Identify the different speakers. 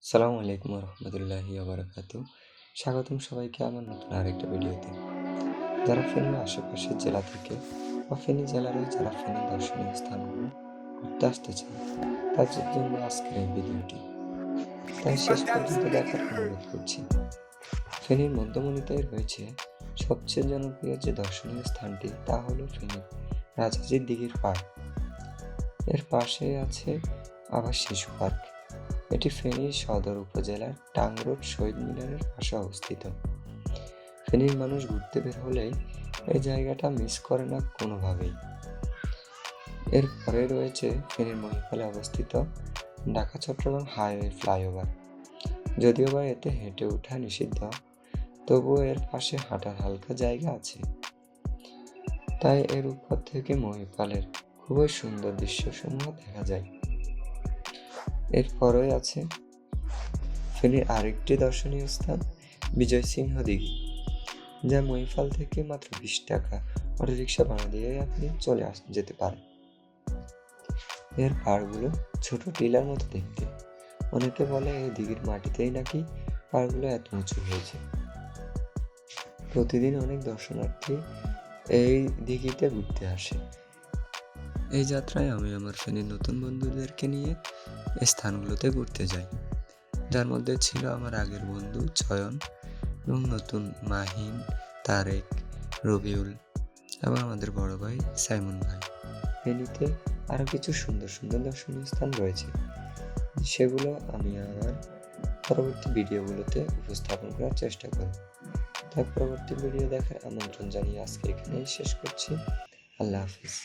Speaker 1: আসসালামু আলাইকুম রহমতুল্লাহি ওয়া স্বাগতম সবাইকে আমার নতুন আরেকটা ভিডিওতে। যারা ফেনীর আশেপাশের জেলা থেকে বা ফেনী জেলারই যারা ফেনী দর্শনীয় স্থানগুলো ঘুরতে আসতে চান, তাদের জন্য আজকের এই ভিডিওটি। তাই শেষ পর্যন্ত দেখার অনুরোধ করছি। ফেনীর মধ্যমণিতে রয়েছে সবচেয়ে জনপ্রিয় যে দর্শনীয় স্থানটি, তা হলো ফেনীর রাজাজির দিঘির পার্ক। এর পাশে আছে আবার শিশু পার্ক। এটি ফেনী সদর উপজেলার টাংরোড শহীদ মিনারের পাশে অবস্থিত। ফেনীর মানুষ ঘুরতে বের হলেই এই জায়গাটা মিস করে না কোনোভাবেই। এরপরে রয়েছে ফেনীর মহিপালে অবস্থিত ঢাকা চট্টগ্রাম হাইওয়ে ফ্লাইওভার। যদিও বা এতে হেঁটে ওঠা নিষিদ্ধ, তবুও এর পাশে হাঁটার হালকা জায়গা আছে। তাই এর উপর থেকে মহিপালের খুবই সুন্দর দৃশ্যসমূহ দেখা যায়। এরপরে আছে ফেনীর আরেকটি দর্শনীয় স্থান বিজয় সিংহ দিঘি, যা মহিপাল থেকে মাত্র 20 টাকা অটোরিকশা ভাড়া দিয়ে আপনি চলে যেতে পারেন। এর পাড়গুলো ছোট টিলার মতো দেখতে। অনেকে বলে এই দিঘির মাটিতেই নাকি পাড়গুলো এত উঁচু হয়েছে। প্রতিদিন অনেক দর্শনার্থী এই দিঘিতে ঘুরতে আসে। এই যাত্রায় আমি আমার ফেনীর নতুন বন্ধুদেরকে নিয়ে এই স্থানগুলোতে ঘুরতে যাই, যার মধ্যে ছিল আমার আগের বন্ধু চয়ন এবং নতুন মাহিন, তারেক, রবিউল এবং আমাদের বড় ভাই সাইমন ভাই। ফেনীতে আরও কিছু সুন্দর সুন্দর দর্শনীয় স্থান রয়েছে, সেগুলো আমি আমার পরবর্তী ভিডিওগুলোতে উপস্থাপন করার চেষ্টা করব। তাই পরবর্তী ভিডিও দেখার আমন্ত্রণ জানিয়ে আজকে এখানেই শেষ করছি। আল্লাহ হাফিজ।